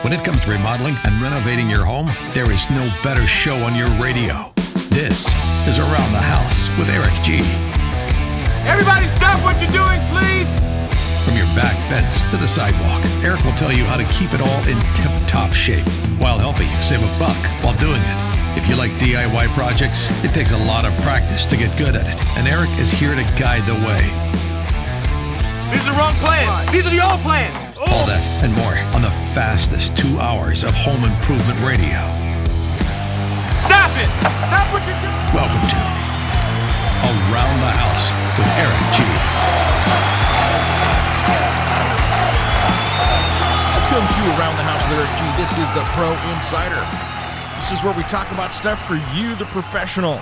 When it comes to remodeling and renovating your home, there is no better show on your radio. This is Around the House with Eric G. Everybody stop what you're doing, please! From your back fence to the sidewalk, Eric will tell you how to keep it all in tip-top shape while helping you save a buck while doing it. If you like DIY projects, it takes a lot of practice to get good at it, and Eric is here to guide the way. These are the wrong plans. These are the old plans. All that and more on the fastest 2 hours of home improvement radio. Stop it! Stop what you're doing! Welcome to Around the House with Eric G. Welcome to Around the House with Eric G. This is the Pro Insider. This is where we talk about stuff for you, the professional.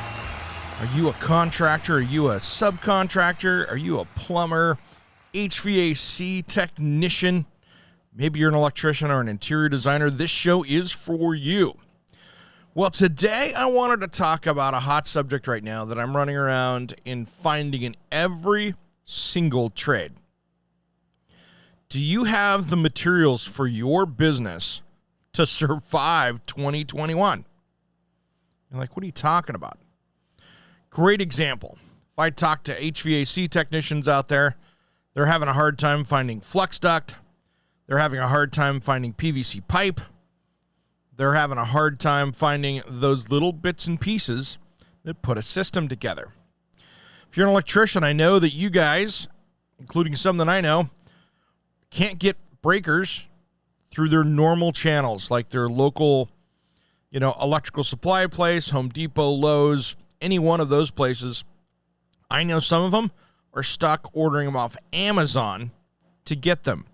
Are you a contractor? Are you a subcontractor? Are you a plumber? HVAC technician? Maybe you're an electrician or an interior designer. This show is for you. Well, today I wanted to talk about a hot subject right now that I'm running around and finding in every single trade. Do you have the materials for your business to survive 2021? You're like, what are you talking about? Great example. If I talk to HVAC technicians out there, they're having a hard time finding flux duct. They're having a hard time finding PVC pipe. They're having a hard time finding those little bits and pieces that put a system together. If you're an electrician, I know that you guys, including some that I know, can't get breakers through their normal channels, like their local, electrical supply place, Home Depot, Lowe's, any one of those places. I know some of them are stuck ordering them off Amazon to get them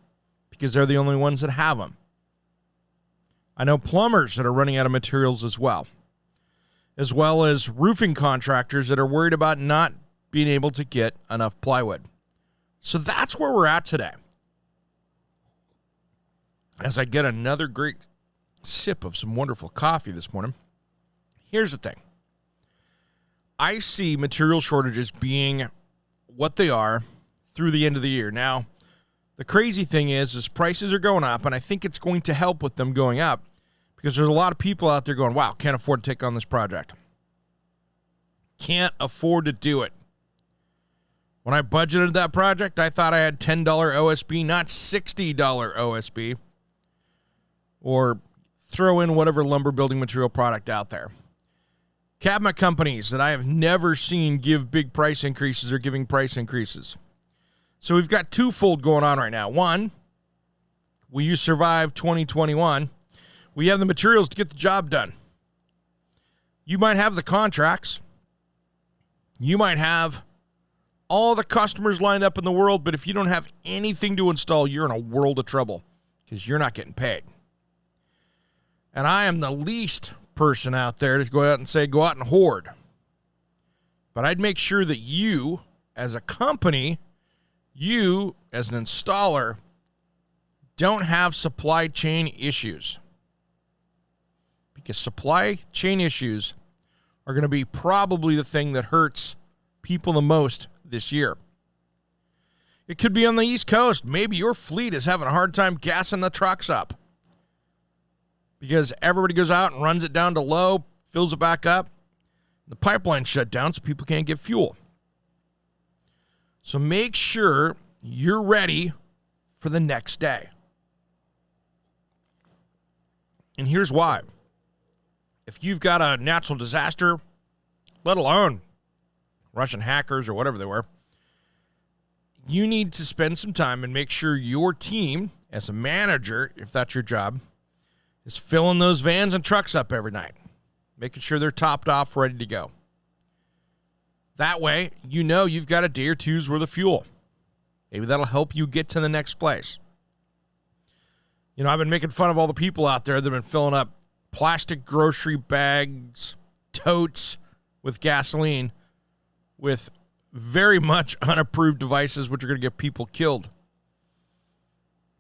because they're the only ones that have them. I know plumbers that are running out of materials as well as roofing contractors that are worried about not being able to get enough plywood. So that's where we're at today. As I get another great sip of some wonderful coffee this morning, here's the thing. I see material shortages being what they are through the end of the year. Now, the crazy thing is prices are going up, and I think it's going to help with them going up because there's a lot of people out there going, wow, can't afford to take on this project. Can't afford to do it. When I budgeted that project, I thought I had $10 OSB, not $60 OSB, or throw in whatever lumber building material product out there. Cabinet companies that I have never seen give big price increases are giving price increases. So we've got twofold going on right now. One, will you survive 2021? We have the materials to get the job done. You might have the contracts. You might have all the customers lined up in the world, but if you don't have anything to install, you're in a world of trouble because you're not getting paid. And I am the least person out there to go out and say, go out and hoard. But I'd make sure that you, as a company, you, as an installer, don't have supply chain issues. Because supply chain issues are going to be probably the thing that hurts people the most this year. It could be on the East Coast. Maybe your fleet is having a hard time gassing the trucks up because everybody goes out and runs it down to low, fills it back up. The pipeline's shut down so people can't get fuel. So make sure you're ready for the next day. And here's why. If you've got a natural disaster, let alone Russian hackers or whatever they were, you need to spend some time and make sure your team, as a manager, if that's your job, is filling those vans and trucks up every night, making sure they're topped off, ready to go. That way, you know you've got a day or two's worth of fuel. Maybe that'll help you get to the next place. I've been making fun of all the people out there that have been filling up plastic grocery bags, totes with gasoline, with very much unapproved devices, which are going to get people killed.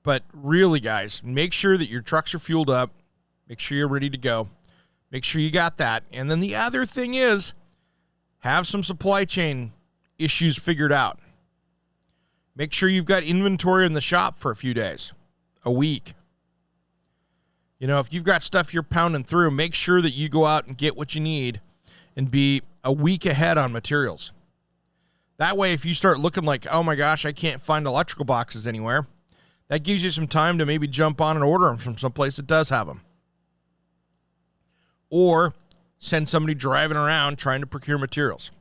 But really, guys, make sure that your trucks are fueled up. Make sure you're ready to go. Make sure you got that. And then the other thing is, have some supply chain issues figured out. Make sure you've got inventory in the shop for a few days, a week. If you've got stuff you're pounding through, make sure that you go out and get what you need and be a week ahead on materials. That way, if you start looking like, oh my gosh, I can't find electrical boxes anywhere, that gives you some time to maybe jump on and order them from someplace that does have them. Or send somebody driving around trying to procure materials.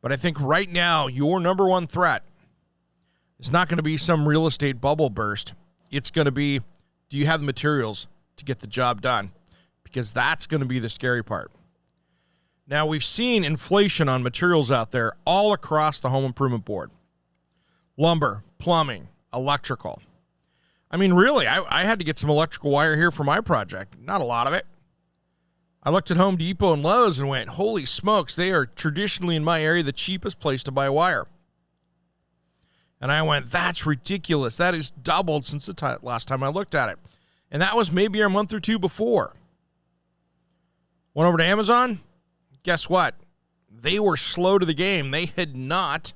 But I think right now, your number one threat is not going to be some real estate bubble burst. It's going to be, do you have the materials to get the job done? Because that's going to be the scary part. Now, we've seen inflation on materials out there all across the home improvement board. Lumber, plumbing, electrical. I mean, really, I had to get some electrical wire here for my project. Not a lot of it. I looked at Home Depot and Lowe's and went, holy smokes, they are traditionally in my area the cheapest place to buy wire. And I went, that's ridiculous. That is doubled since the last time I looked at it. And that was maybe a month or two before. Went over to Amazon. Guess what? They were slow to the game. They had not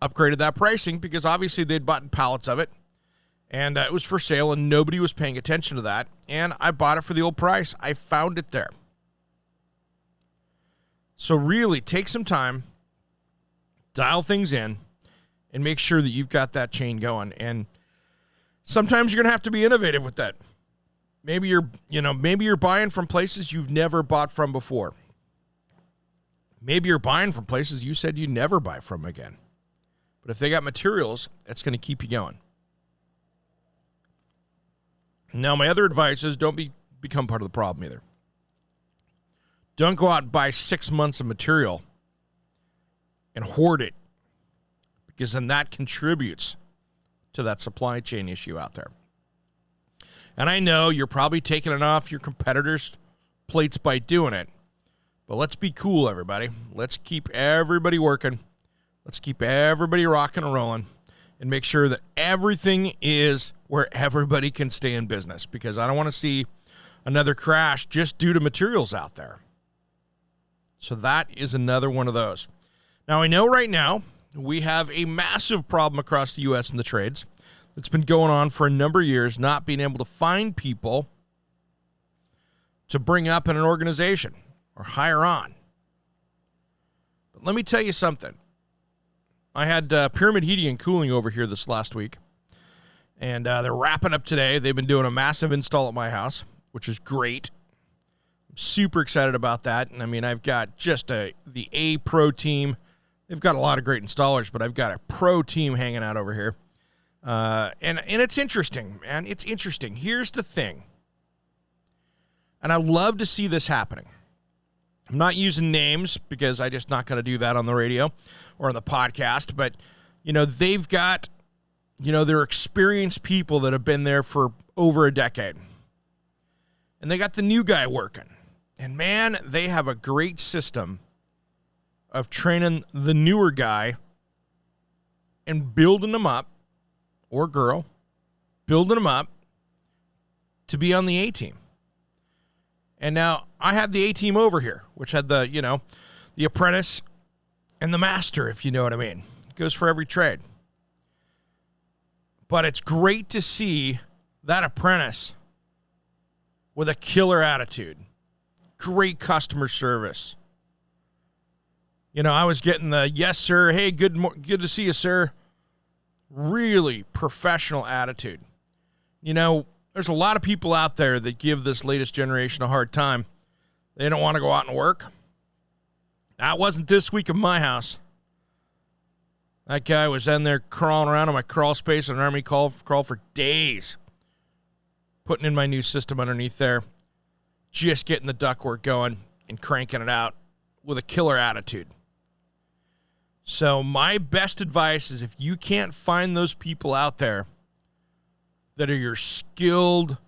upgraded that pricing because obviously they'd bought pallets of it. And it was for sale and nobody was paying attention to that. And I bought it for the old price. I found it there. So really take some time, dial things in, and make sure that you've got that chain going. And sometimes you're going to have to be innovative with that. Maybe you're buying from places you've never bought from before. Maybe you're buying from places you said you'd never buy from again. But if they got materials, that's going to keep you going. Now, my other advice is don't become part of the problem either. Don't go out and buy 6 months of material and hoard it, because then that contributes to that supply chain issue out there. And I know you're probably taking it off your competitors' plates by doing it, but let's be cool, everybody. Let's keep everybody working. Let's keep everybody rocking and rolling and make sure that everything is where everybody can stay in business, because I don't want to see another crash just due to materials out there. So that is another one of those. Now, I know right now we have a massive problem across the U.S. in the trades that's been going on for a number of years, not being able to find people to bring up in an organization or hire on. But let me tell you something. I had Pyramid Heating and Cooling over here this last week, and they're wrapping up today. They've been doing a massive install at my house, which is great. I'm super excited about that. And I mean, I've got just the A Pro team. They've got a lot of great installers, but I've got a pro team hanging out over here. And it's interesting, man. It's interesting. Here's the thing. And I love to see this happening. I'm not using names because I'm just not going to do that on the radio or on the podcast. But, they've got, they're experienced people that have been there for over a decade. And they got the new guy working. And, man, they have a great system of training the newer guy and building them up, or girl, building them up to be on the A-team. And now I had the A-team over here, which had the apprentice and the master, if you know what I mean. It goes for every trade. But it's great to see that apprentice with a killer attitude, great customer service. I was getting the, yes, sir, hey, good to see you, sir. Really professional attitude. There's a lot of people out there that give this latest generation a hard time. They don't want to go out and work. That wasn't this week at my house. That guy was in there crawling around in my crawl space on an Army crawl for days. Putting in my new system underneath there. Just getting the ductwork going and cranking it out with a killer attitude. So my best advice is, if you can't find those people out there that are your skilled,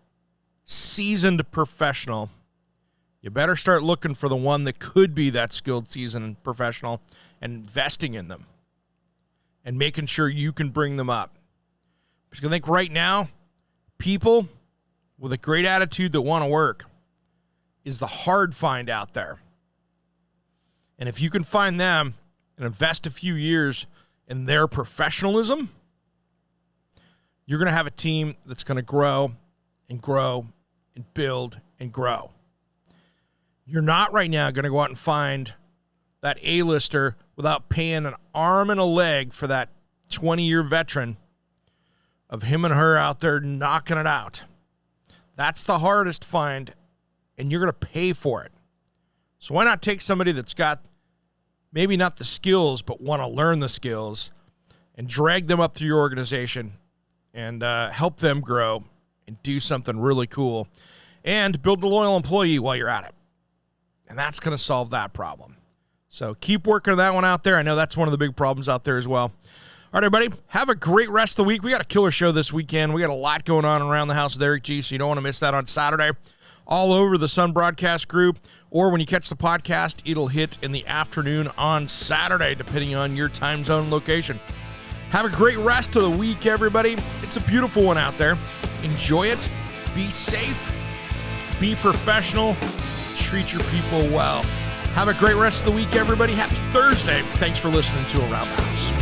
seasoned professional, you better start looking for the one that could be that skilled, seasoned professional and investing in them and making sure you can bring them up. Because I think right now, people with a great attitude that want to work is the hard find out there. And if you can find them and invest a few years in their professionalism, you're going to have a team that's going to grow and grow and build and grow. You're not right now going to go out and find that A-lister without paying an arm and a leg for that 20-year veteran of him and her out there knocking it out. That's the hardest find, and you're going to pay for it. So why not take somebody that's got maybe not the skills, but want to learn the skills and drag them up through your organization and help them grow and do something really cool and build a loyal employee while you're at it. And that's going to solve that problem. So keep working that one out there. I know that's one of the big problems out there as well. All right, everybody, have a great rest of the week. We got a killer show this weekend. We got a lot going on around the house with Eric G, so you don't want to miss that on Saturday. All over the Sun Broadcast Group, or when you catch the podcast, it'll hit in the afternoon on Saturday, depending on your time zone location. Have a great rest of the week, everybody. It's a beautiful one out there. Enjoy it. Be safe. Be professional. Treat your people well. Have a great rest of the week, everybody. Happy Thursday. Thanks for listening to Around the House.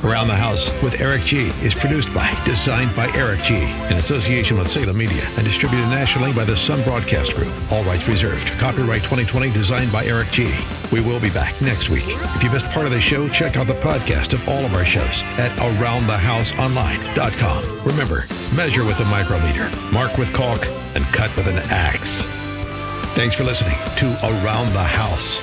Around the House with Eric G is produced by, designed by Eric G, in association with Salem Media, and distributed nationally by the Sun Broadcast Group. All rights reserved. Copyright 2020, designed by Eric G. We will be back next week. If you missed part of the show, check out the podcast of all of our shows at AroundTheHouseOnline.com. Remember, measure with a micrometer, mark with caulk, and cut with an axe. Thanks for listening to Around the House.